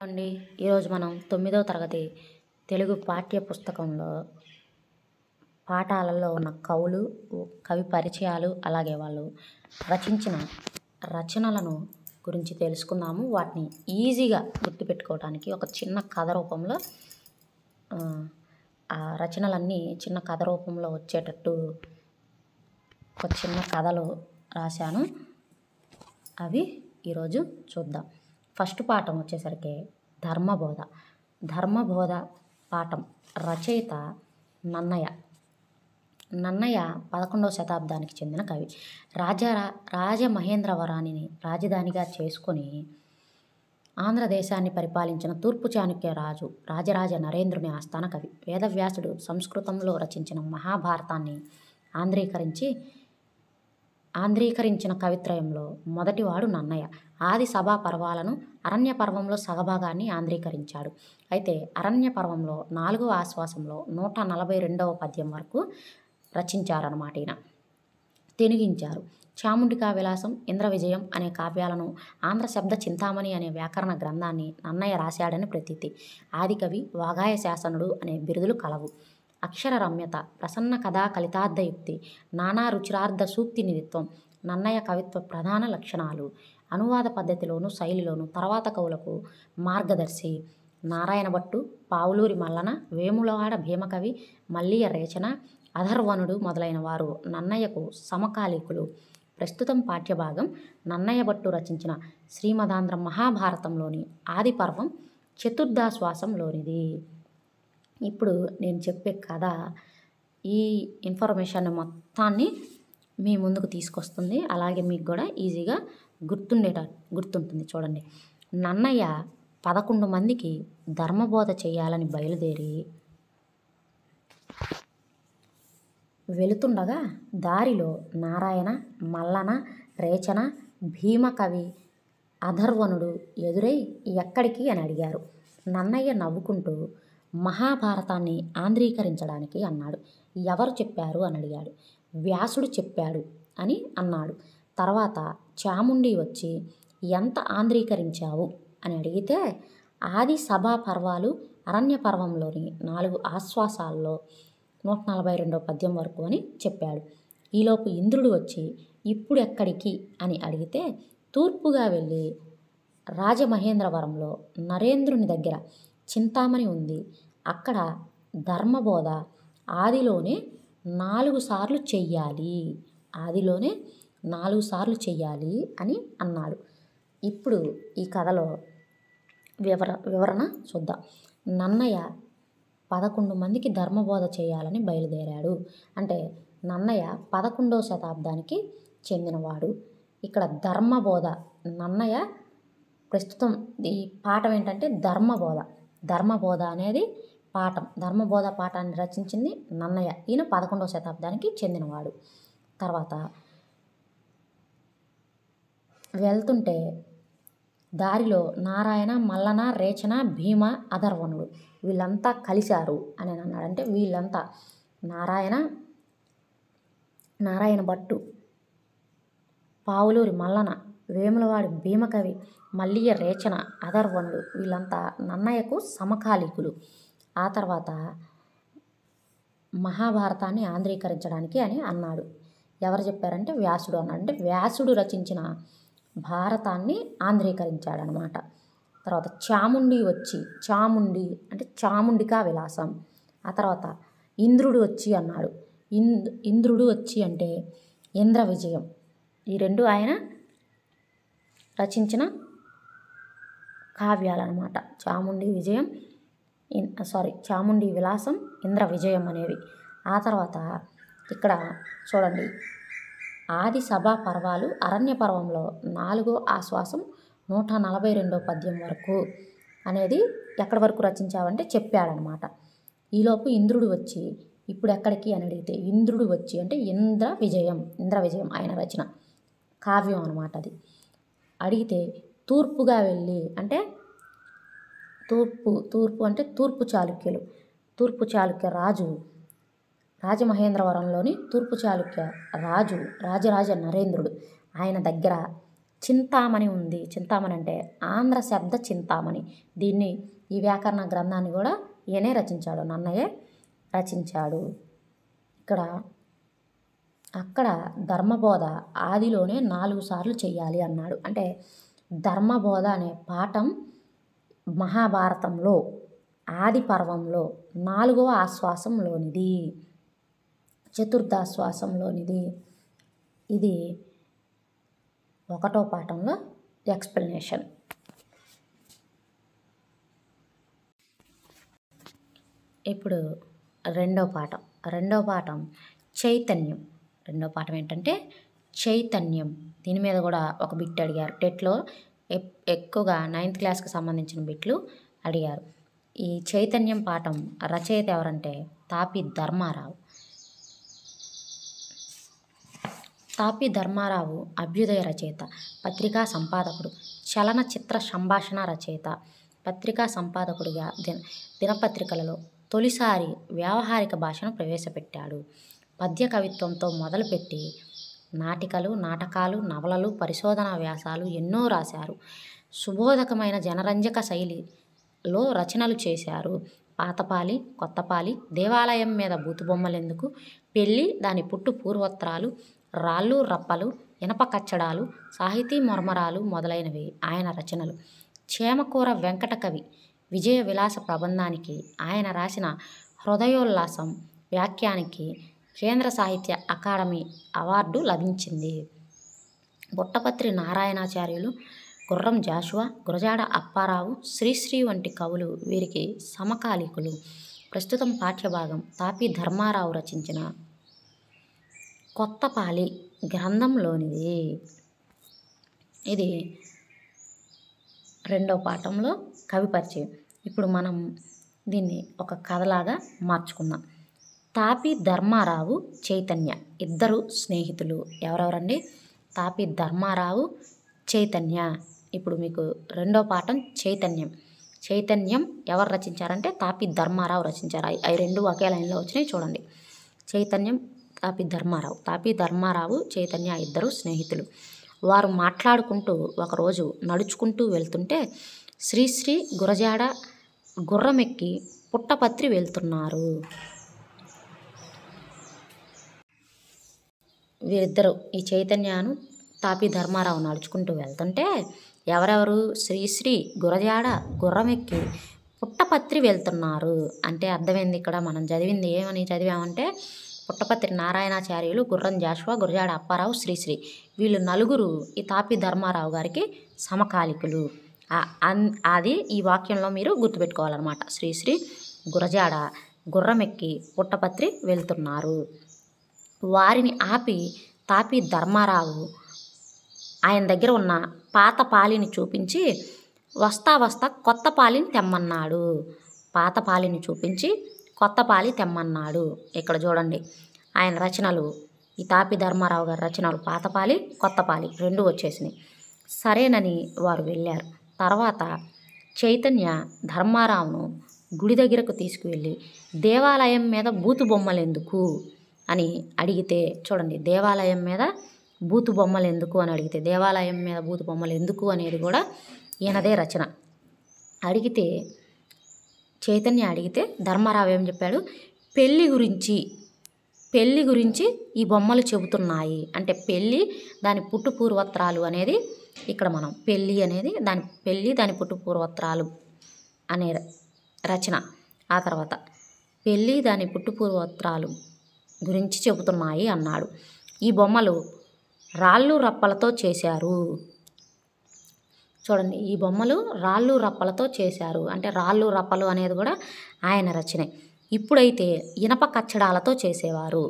అండి ఈరోజు మనం 9వ తరగతి తెలుగు పాఠ్య పుస్తకంలో పాఠాలలో ఉన్న కవులు, కవి పరిచయాలు, అలాగే వాళ్ళు రచించిన రచనలను గురించి తెలుసుకుందాము. వాటిని ఈజీగా గుర్తుపెట్టుకోవడానికి ఒక చిన్న కథ రూపంలో ఆ రచనలన్నీ చిన్న కథ రూపంలో వచ్చేటట్టు ఒక చిన్న కథలు రాశాను. అవి ఈరోజు చూద్దాం. ఫస్ట్ పాఠం వచ్చేసరికి ధర్మబోధ పాఠం రచయిత నన్నయ. 11వ శతాబ్దానికి చెందిన కవి. రాజమహేంద్రవరాన్ని రాజధానిగా చేసుకొని ఆంధ్రదేశాన్ని పరిపాలించిన తూర్పు చాళుక్య రాజు రాజరాజ నరేంద్రుని ఆస్థాన కవి. వేదవ్యాసుడు సంస్కృతంలో రచించిన మహాభారతాన్ని ఆంధ్రీకరించిన కవిత్రయంలో మొదటివాడు నన్నయ. ఆది సభా పర్వాలను అరణ్య పర్వంలో సగభాగాన్ని ఆంధ్రీకరించాడు. అయితే అరణ్య పర్వంలో 4వ ఆశ్వాసంలో 142వ పద్యం వరకు రచించారన్నమాట. ఈయన తెనిగించారు. చాముండికా విలాసం, ఇంద్ర విజయం అనే కావ్యాలను, ఆంధ్ర శబ్ద చింతామణి అనే వ్యాకరణ గ్రంథాన్ని నన్నయ రాశాడని ప్రతీతి. ఆదికవి, వాగాయ శాసనుడు అనే బిరుదులు కలవు. అక్షర రమ్యత, ప్రసన్న కథా కలితార్థయుక్తి, నానా రుచిరార్థ సూక్తి నిధిత్వం నన్నయ కవిత్వ ప్రధాన లక్షణాలు. అనువాద పద్ధతిలోను శైలిలోను తర్వాత కవులకు మార్గదర్శి. నారాయణ భట్టు, పావులూరి మల్లన, వేములవాడ భీమకవి, మల్లియ రేచన, అధర్వణుడు మొదలైన వారు నన్నయకు సమకాలీకులు. ప్రస్తుతం పాఠ్యభాగం నన్నయ భట్టు రచించిన శ్రీమదాంధ్ర మహాభారతంలోని ఆది పర్వం చతుర్థాశ్వాసంలోనిది. ఇప్పుడు నేను చెప్పే కథ ఈ ఇన్ఫర్మేషన్ మొత్తాన్ని మీ ముందుకు తీసుకొస్తుంది. అలాగే మీకు కూడా ఈజీగా గుర్తుంటుంది. చూడండి. నన్నయ్య 11 మందికి ధర్మబోధ చేయాలని బయలుదేరి వెళుతుండగా దారిలో నారాయణ, మల్లన, రేచన, భీమకవి, అధర్వణుడు ఎదురై ఎక్కడికి అని అడిగారు. నన్నయ్య నవ్వుకుంటూ మహాభారతాన్ని ఆంధ్రీకరించడానికి అన్నాడు. ఎవరు చెప్పారు అని అడిగాడు. వ్యాసుడు చెప్పాడు అని అన్నాడు. తర్వాత చాముండి వచ్చి ఎంత ఆంధ్రీకరించావు అని అడిగితే ఆది సభా పర్వాలు అరణ్య పర్వంలోని 4 ఆశ్వాసాల్లో 142వ పద్యం వరకు అని చెప్పాడు. ఈలోపు ఇంద్రుడు వచ్చి ఇప్పుడు ఎక్కడికి అని అడిగితే తూర్పుగా వెళ్ళి రాజమహేంద్రవరంలో నరేంద్రుని దగ్గర చింతామణి ఉంది, అక్కడ ధర్మబోధ ఆదిలోనే 4 సార్లు చెయ్యాలి, ఆదిలోనే 4 సార్లు చెయ్యాలి అని అన్నాడు. ఇప్పుడు ఈ కథలో వివరణ చూద్దాం. నన్నయ్య 11 మందికి ధర్మబోధ చేయాలని బయలుదేరాడు. అంటే నన్నయ్య 11వ శతాబ్దానికి చెందినవాడు. ఇక్కడ ధర్మబోధ నన్నయ్య ప్రస్తుతం ఈ పాఠం ఏంటంటే ధర్మబోధ అనేది పాఠం. ధర్మబోధ పాఠాన్ని రచించింది నన్నయ్య. ఈయన 11వ శతాబ్దానికి చెందినవాడు. తర్వాత వెళ్తుంటే దారిలో నారాయణ, మల్లన, రేచన, భీమ, అధర్వణుడు వీళ్ళంతా కలిశారు అని అన్నాడు. అంటే వీళ్ళంతా నారాయణ భట్టు, పావులూరి మల్లన, వేములవాడి భీమకవి, మల్లియ రేచన, అధర్వణుడు వీళ్ళంతా నన్నయ్యకు సమకాలీకులు. ఆ తర్వాత మహాభారతాన్ని ఆంధ్రీకరించడానికి అని అన్నాడు. ఎవరు చెప్పారంటే వ్యాసుడు అన్నాడు. అంటే వ్యాసుడు రచించిన భారతాన్ని ఆంధ్రీకరించాడనమాట. తర్వాత చాముండి అంటే చాముండికా విలాసం. ఆ తర్వాత ఇంద్రుడు వచ్చి అన్నాడు. ఇంద్రుడు వచ్చి అంటే ఇంద్ర విజయం. ఈ 2 ఆయన రచించిన కావ్యాలన్నమాట. చాముండి విలాసం, ఇంద్ర విజయం అనేవి. ఆ తర్వాత ఇక్కడ చూడండి, ఆది సభా పర్వాలు అరణ్య పర్వంలో 4వ ఆశ్వాసం 142వ పద్యం వరకు అనేది ఎక్కడి వరకు రచించావంటే చెప్పాడనమాట. ఈలోపు ఇంద్రుడు వచ్చి ఇప్పుడు ఎక్కడికి అని అడిగితే ఇంద్రుడు వచ్చి అంటే ఇంద్ర విజయం ఆయన రచన కావ్యం అనమాట. అది అడిగితే తూర్పుగా వెళ్ళి అంటే తూర్పు అంటే తూర్పు చాళుక్య రాజు రాజమహేంద్రవరంలోని తూర్పు చాళుక్య రాజు రాజరాజ నరేంద్రుడు ఆయన దగ్గర చింతామణి ఉంది. చింతామణి అంటే ఆంధ్ర శబ్ద చింతామణి. దీన్ని ఈ వ్యాకరణ గ్రంథాన్ని కూడా ఈయనే రచించాడు, నన్నయే రచించాడు. అక్కడ ధర్మబోధ ఆదిలోనే 4 సార్లు చెయ్యాలి అన్నాడు. అంటే ధర్మబోధ అనే పాఠం మహాభారతంలో ఆది పర్వంలో 4వ ఆశ్వాసంలోనిది, చతుర్థాశ్వాసంలోనిది. ఇది 1వ పాఠంలో ఎక్స్ప్లెనేషన్. ఇప్పుడు రెండో పాఠం చైతన్యం. రెండో పాఠం ఏంటంటే చైతన్యం. దీని మీద కూడా ఒక బిట్ అడిగారు టెట్లో. ఎక్కువగా 9th క్లాస్కి సంబంధించిన బిట్లు అడిగారు. ఈ చైతన్యం పాఠం రచయిత ఎవరంటే తాపీ ధర్మారావు. తాపీ ధర్మారావు అభ్యుదయ రచయిత, పత్రికా సంపాదకుడు, చలనచిత్ర సంభాషణ రచయిత. పత్రికా సంపాదకుడిగా దినపత్రికలలో తొలిసారి వ్యావహారిక భాషను ప్రవేశపెట్టాడు. పద్య కవిత్వంతో మొదలుపెట్టి నాటికలు, నాటకాలు, నవలలు, పరిశోధనా వ్యాసాలు ఎన్నో రాశారు. సుబోధకమైన జనరంజక శైలిలో రచనలు చేశారు. పాతపాలి, కొత్తపాలి, దేవాలయం మీద బూతుబొమ్మలెందుకు, పెళ్ళి, దాని పుట్టు పూర్వోత్తరాలు, రాళ్ళు రప్పలు, ఇనప కచ్చడాలు, సాహితీ మర్మరాలు మొదలైనవి ఆయన రచనలు. చేమకూర వెంకట కవి విజయ విలాస ప్రబంధానికి ఆయన రాసిన హృదయోల్లాసం వ్యాఖ్యానికి కేంద్ర సాహిత్య అకాడమీ అవార్డు లభించింది. పుట్టపత్రి నారాయణాచార్యులు, గుర్రం జాషువా, గురజాడ అప్పారావు, శ్రీశ్రీ వంటి కవులు వీరికి సమకాలీకులు. ప్రస్తుతం పాఠ్యభాగం తాపీ ధర్మారావు రచించిన కొత్తపాలి గ్రంథంలోనిది. ఇది రెండో పాఠంలో కవి పరిచయం. ఇప్పుడు మనం దీన్ని ఒక కథలాగా మార్చుకుందాం. తాపీ ధర్మారావు, చైతన్య ఇద్దరు స్నేహితులు. ఎవరెవరండి? తాపీ ధర్మారావు, చైతన్య. ఇప్పుడు మీకు రెండో పాఠం చైతన్యం. చైతన్యం ఎవరు రచించారంటే తాపీ ధర్మారావు రచించారు. అవి రెండు ఒకే లైన్లో వచ్చినాయి చూడండి. చైతన్యం, తాపీ ధర్మారావు. తాపీ ధర్మారావు, చైతన్య ఇద్దరు స్నేహితులు. వారు మాట్లాడుకుంటూ ఒకరోజు నడుచుకుంటూ వెళ్తుంటే శ్రీశ్రీ గురజాడ గుర్రమెక్కి పుట్టపత్రి వెళ్తున్నారు. వీరిద్దరు, ఈ చైతన్యను తాపీ ధర్మారావు నడుచుకుంటూ వెళ్తుంటే ఎవరెవరు? శ్రీశ్రీ గురజాడ గుర్రమెక్కి పుట్టపత్రి వెళ్తున్నారు. అంటే అర్థమైంది. ఇక్కడ మనం చదివింది ఏమని చదివామంటే పుట్టపత్రి నారాయణాచార్యులు, గుర్రం జాషువా, గురజాడ అప్పారావు, శ్రీశ్రీ వీళ్ళు నలుగురు ఈ తాపీ ధర్మారావు గారికి సమకాలికులు. అది ఈ వాక్యంలో మీరు గుర్తుపెట్టుకోవాలన్నమాట. శ్రీశ్రీ గురజాడ గుర్రమెక్కి పుట్టపత్రి వెళ్తున్నారు. వారిని ఆపి తాపీ ధర్మారావు ఆయన దగ్గర ఉన్న పాత పాలిని చూపించి వస్తా వస్తా కొత్త పాలిని తెమ్మన్నాడు. పాత పాలిని చూపించి కొత్త పాలి తెమ్మన్నాడు. ఇక్కడ చూడండి, ఆయన రచనలు, ఈ తాపీ ధర్మారావు గారి రచనలు పాతపాలి, కొత్తపాలి రెండు వచ్చేసినాయి. సరేనని వారు వెళ్ళారు. తర్వాత చైతన్య ధర్మారావును గుడి దగ్గరకు తీసుకువెళ్ళి దేవాలయం మీద బూతు బొమ్మలు ఎందుకు అని అడిగితే చూడండి, దేవాలయం మీద బూతు బొమ్మలు ఎందుకు అని అడిగితే, దేవాలయం మీద బూతు బొమ్మలు ఎందుకు అనేది కూడా ఈయనదే రచన. చైతన్య అడిగితే ధర్మారావు ఏం చెప్పాడు? పెళ్ళి గురించి ఈ బొమ్మలు చెబుతున్నాయి. అంటే పెళ్ళి, దాని పుట్టు పూర్వోత్తరాలు అనేది ఇక్కడ మనం పెళ్ళి అనేది దాని పుట్టు పూర్వోత్తరాలు అనే రచన. ఆ తర్వాత పెళ్ళి, దాని పుట్టు పూర్వోత్తరాలు గురించి చెబుతున్నాయి అన్నాడు. ఈ బొమ్మలు రాళ్ళు రప్పలతో చేశారు. చూడండి, ఈ బొమ్మలు రాళ్ళు రప్పలతో చేశారు. అంటే రాళ్ళు రప్పలు అనేది కూడా ఆయన రచనే. ఇప్పుడైతే ఇనప కచ్చడాలతో చేసేవారు.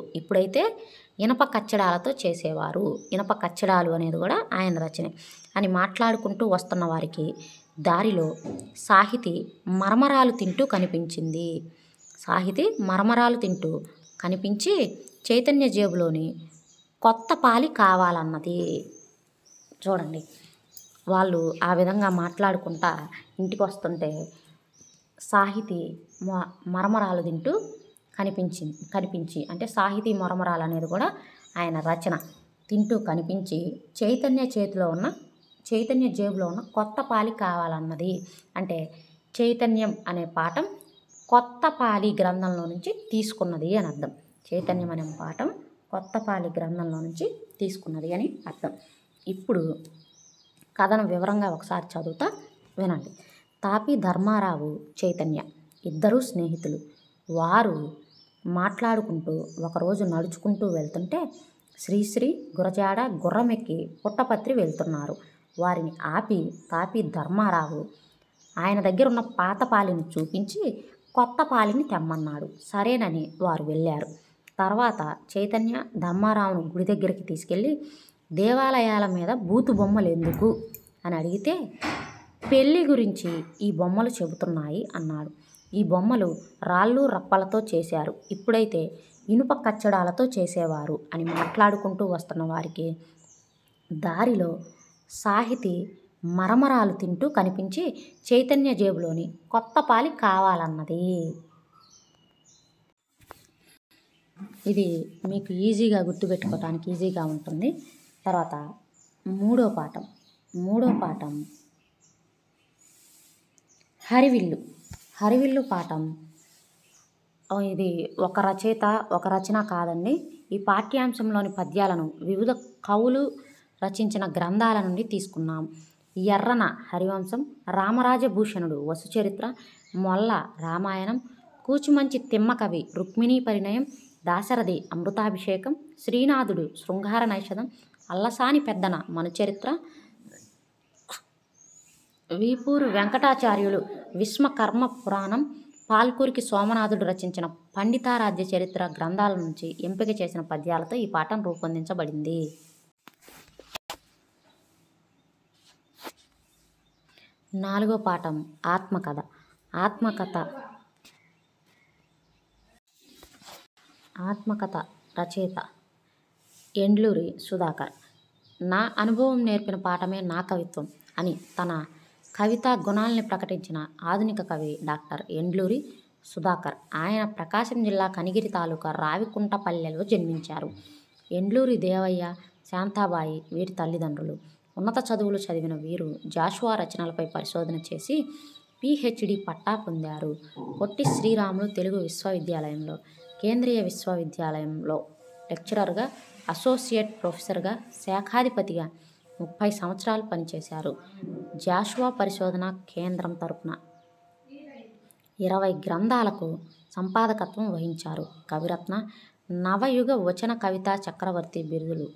ఇనప కచ్చడాలు అనేది కూడా ఆయన రచనే అని మాట్లాడుకుంటూ వస్తున్న వారికి దారిలో సాహితీ మరమరాలు తింటూ కనిపించి చైతన్య జేబులోని కొత్త పాలి కావాలన్నది. చూడండి, వాళ్ళు ఆ విధంగా మాట్లాడుకుంటా ఇంటికి వస్తుంటే సాహితీ మరమరాలు తింటూ కనిపించి అంటే సాహితీ మరమరాలు అనేది కూడా ఆయన రచన. తింటూ కనిపించి చైతన్య చేతిలో ఉన్న చైతన్య జేబులో ఉన్న కొత్త పాలి కావాలన్నది. అంటే చైతన్యం అనే పాఠం కొత్త పాలి గ్రంథంలో నుంచి తీసుకున్నది అని అర్థం. చైతన్యం అనే పాఠం కొత్త పాలి గ్రంథంలో నుంచి తీసుకున్నది అని అర్థం. ఇప్పుడు కథను వివరంగా ఒకసారి చదువుతా వినండి. తాపి ధర్మారావు, చైతన్య ఇద్దరూ స్నేహితులు. వారు మాట్లాడుకుంటూ ఒకరోజు నడుచుకుంటూ వెళ్తుంటే శ్రీశ్రీ, గురజాడ గుర్రమెక్కి పుట్టపత్రి వెళ్తున్నారు. వారిని ఆపి తాపి ధర్మారావు ఆయన దగ్గర ఉన్న పాత పాలిని చూపించి కొత్త పాలిని తెమ్మన్నాడు. సరేనని వారు వెళ్ళారు. తర్వాత చైతన్య ధర్మారావును గుడి దగ్గరికి తీసుకెళ్ళి దేవాలయాల మీద బూతు బొమ్మలు ఎందుకు అని అడిగితే పెళ్ళి గురించి ఈ బొమ్మలు చెబుతున్నాయి అన్నాడు. ఈ బొమ్మలు రాళ్ళు రప్పలతో చేశారు, ఇప్పుడైతే ఇనుప కచ్చడాలతో చేసేవారు అని మాట్లాడుకుంటూ వస్తున్న వారికి దారిలో సాహితీ మరమరాలు తింటూ కనిపించి చైతన్య జేబులోని కొత్త పాలి కావాలన్నది. ఇది మీకు ఈజీగా గుర్తుపెట్టుకోవడానికి ఈజీగా ఉంటుంది. తర్వాత మూడో పాఠం హరివిల్లు. హరివిల్లు పాఠం ఇది ఒక రచయిత ఒక రచన కాదండి. ఈ పాఠ్యాంశంలోని పద్యాలను వివిధ కవులు రచించిన గ్రంథాల నుండి తీసుకున్నాం. ఎర్రన హరివంశం, రామరాజభూషణుడు వసుచరిత్ర, మొల్ల రామాయణం, కూచిమంచి తిమ్మకవి రుక్మిణీ పరిణయం, దాశరథి అమృతాభిషేకం, శ్రీనాథుడు శృంగార నైషధం, అల్లసాని పెద్దన మనుచరిత్ర, వీపూరు వెంకటాచార్యులు విశ్వకర్మ పురాణం, పాల్కూరికి సోమనాథుడు రచించిన పండితారాధ్య చరిత్ర గ్రంథాల నుంచి ఎంపిక చేసిన పద్యాలతో ఈ పాఠం రూపొందించబడింది. నాలుగో పాఠం ఆత్మకథ. ఆత్మకథ రచయిత ఎండ్లూరి సుధాకర్. నా అనుభవం నేర్పిన పాఠమే నా కవిత్వం అని తన కవితా గుణాల్ని ప్రకటించిన ఆధునిక కవి డాక్టర్ ఎండ్లూరి సుధాకర్. ఆయన ప్రకాశం జిల్లా కనిగిరి తాలూకా రావికుంటపల్లెలో జన్మించారు. ఎండ్లూరి దేవయ్య, శాంతాబాయి వీరి తల్లిదండ్రులు. ఉన్నత చదువులు చదివిన వీరు జాషువా రచనలపై పరిశోధన చేసి PhD పట్టా పొందారు. పొట్టి శ్రీరాములు తెలుగు విశ్వవిద్యాలయంలో, కేంద్రీయ విశ్వవిద్యాలయంలో లెక్చరర్గా, అసోసియేట్ ప్రొఫెసర్గా, శాఖాధిపతిగా 30 సంవత్సరాలు పనిచేశారు. జాషువా పరిశోధన కేంద్రం తరపున 20 గ్రంథాలకు సంపాదకత్వం వహించారు. కవిరత్న, నవయుగ వచన కవితా చక్రవర్తి బిరుదులు.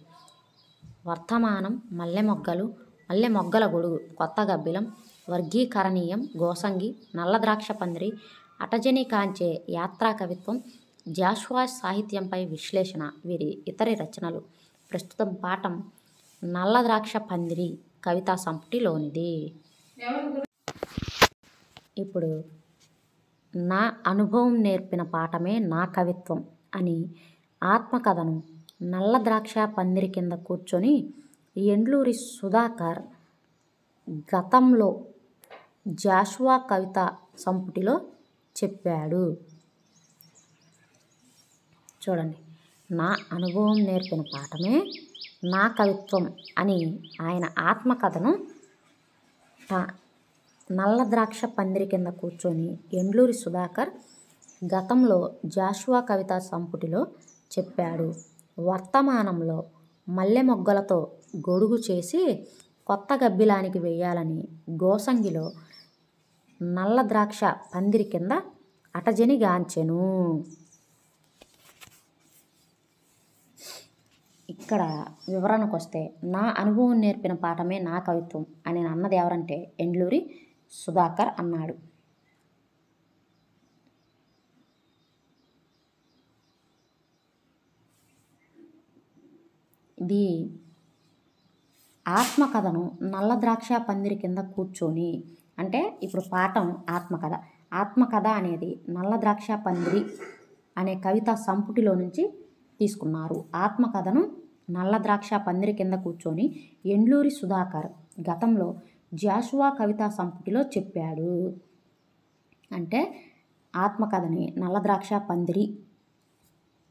వర్తమానం, మల్లెమొగ్గల గొడుగు, కొత్త గబ్బిలం, వర్గీకరణీయం, గోసంగి, నల్లద్రాక్ష పందిరి, అటజని కాంచే యాత్రా కవిత్వం, జాషువా సాహిత్యంపై విశ్లేషణ వీరి ఇతరి రచనలు. ప్రస్తుతం పాఠం నల్లద్రాక్ష పందిరి కవితా సంపుటిలోనిది. ఇప్పుడు నా అనుభవం నేర్పిన పాఠమే నా కవిత్వం అని ఆత్మకథను నల్లద్రాక్ష పందిరి కింద కూర్చొని ఎండ్లూరి సుధాకర్ గతంలో జాషువా కవితా సంపుటిలో చెప్పాడు. చూడండి, నా అనుభవం నేర్పిన పాఠమే నా కవిత్వం అని ఆయన ఆత్మకథను నల్లద్రాక్ష పందిరి కింద కూర్చొని ఎండ్లూరి సుధాకర్ గతంలో జాషువా కవితా సంపుటిలో చెప్పాడు. వర్తమానంలో మల్లెమొగ్గలతో గొడుగు చేసి కొత్త గబ్బిలానికి వేయాలని గోసంగిలో నల్లద్రాక్ష పందిరి కింద అటజని గాంచెను. ఇక్కడ వివరణకు వస్తే, నా అనుభవం నేర్పిన పాఠమే నా కవిత్వం అని అన్నది ఎవరంటే ఎండ్లూరి సుధాకర్ అన్నాడు. ఇది ఆత్మకథను నల్లద్రాక్ష పందిరి కింద కూర్చొని అంటే ఇప్పుడు పాఠం ఆత్మకథ అనేది నల్లద్రాక్ష పందిరి అనే కవితా సంపుటిలో నుంచి తీసుకున్నారు. ఆత్మకథను నల్లద్రాక్ష పందిరి కింద కూర్చొని ఎండ్లూరి సుధాకర్ గతంలో జాషువా కవితా సంపుటిలో చెప్పాడు. అంటే ఆత్మకథని నల్లద్రాక్ష పందిరి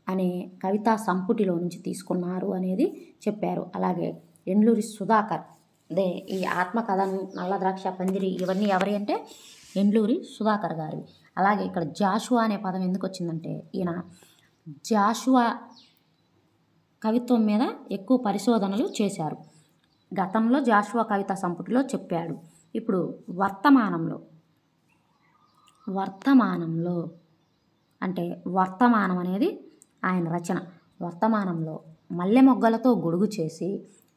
అనే కవితా సంపుటిలో నుంచి తీసుకున్నారు అనేది చెప్పారు. అలాగే ఎండ్లూరి సుధాకర్ అదే ఈ ఆత్మకథను, నల్ల ద్రాక్ష పందిరి ఇవన్నీ ఎవరి అంటే ఎండ్లూరి సుధాకర్ గారివి. అలాగే ఇక్కడ జాషువా అనే పదం ఎందుకు వచ్చిందంటే ఈయన జాషువా కవిత్వం మీద ఎక్కువ పరిశోధనలు చేశారు. గతంలో జాషువా కవితా సంపుటిలో చెప్పాడు. ఇప్పుడు వర్తమానంలో అంటే వర్తమానం అనేది ఆయన రచన. వర్తమానంలో మల్లె మొగ్గలతో గొడుగు చేసి,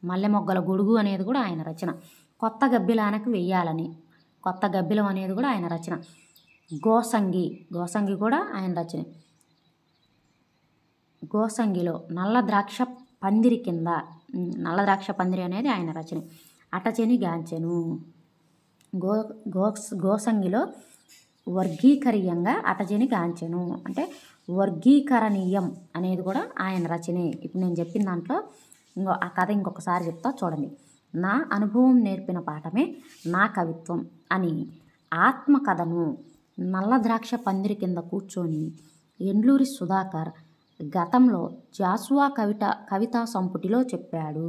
మల్లె మొగ్గల గొడుగు అనేది కూడా ఆయన రచన. కొత్త గబ్బిలానికి వెయ్యాలని, కొత్త గబ్బిలం అనేది కూడా ఆయన రచన. గోసంగి కూడా ఆయన రచన. గోసంగిలో నల్ల ద్రాక్ష పందిరి కింద, నల్ల ద్రాక్ష పందిరి అనేది ఆయన రచన. అటచెని గాంచెను. గోసంగిలో వర్గీకరీయంగా అటచెని గాంచెను అంటే వర్గీకరణీయం అనేది కూడా ఆయన రచనే. ఇప్పుడు నేను చెప్పిన దాంట్లో ఆ కథ ఇంకొకసారి చెప్తా చూడండి. నా అనుభవం నేర్పిన పాఠమే నా కవిత్వం అని ఆత్మకథను నల్ల ద్రాక్ష పందిరి కింద కూర్చొని ఎండ్లూరి సుధాకర్ గతంలో జాషువా కవితా సంపుటిలో చెప్పాడు.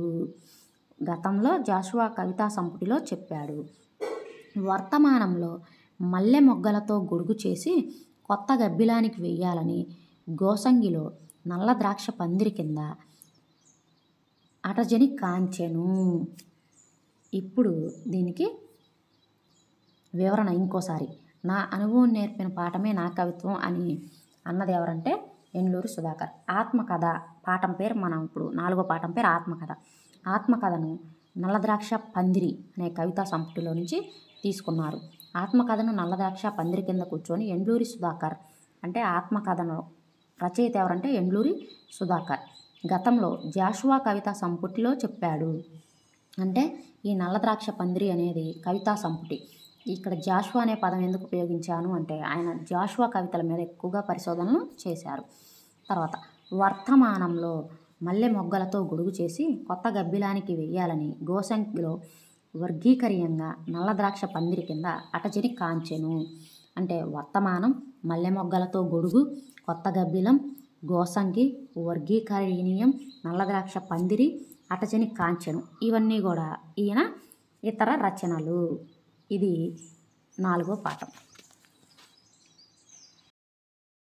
వర్తమానంలో మల్లె మొగ్గలతో గొడుగు చేసి కొత్త గబ్బిలానికి వెయ్యాలని గోసంగిలో నల్ల ద్రాక్ష పందిరి కింద అటజని కాంచెను. ఇప్పుడు దీనికి వివరణ ఇంకోసారి. నా అనుభవం నేర్పిన పాఠమే నా కవిత్వం అని అన్నది ఎవరంటే ఎండ్లూరి సుధాకర్. ఆత్మకథ పాఠం పేరు మనం ఇప్పుడు 4వ పాఠం పేరు ఆత్మకథ. ఆత్మకథను నల్ల ద్రాక్ష పందిరి అనే కవితా సంపుటిలో నుంచి తీసుకున్నారు. ఆత్మకథను నల్ల ద్రాక్ష పందిరి కింద కూర్చొని ఎండ్లూరి సుధాకర్ అంటే ఆత్మకథను రచయిత ఎవరంటే ఎండ్లూరి సుధాకర్ గతంలో జాషువా కవితా సంపుటిలో చెప్పాడు. అంటే ఈ నల్ల ద్రాక్ష పందిరి అనేది కవితా సంపుటి. ఇక్కడ జాషువా అనే పదం ఎందుకు ఉపయోగించాను అంటే ఆయన జాషువా కవితల మీద ఎక్కువగా పరిశోధనలు చేశారు. తర్వాత వర్తమానంలో మల్లె మొగ్గలతో గొడుగు చేసి కొత్త గబ్బిలానికి వెయ్యాలని గోసంగిలో వర్గీకరీయంగా నల్ల ద్రాక్ష పందిరి కింద అటజని కాంచెను. అంటే వర్తమానం, మల్లె మొగ్గలతో గొడుగు, కొత్త గబ్బిలం, గోసంగి, వర్గీకరణీయం, నల్ల ద్రాక్ష పందిరి, అటజని కాంచెను ఇవన్నీ కూడా ఈయన ఇతర రచనలు. ఇది 4వ పాఠం.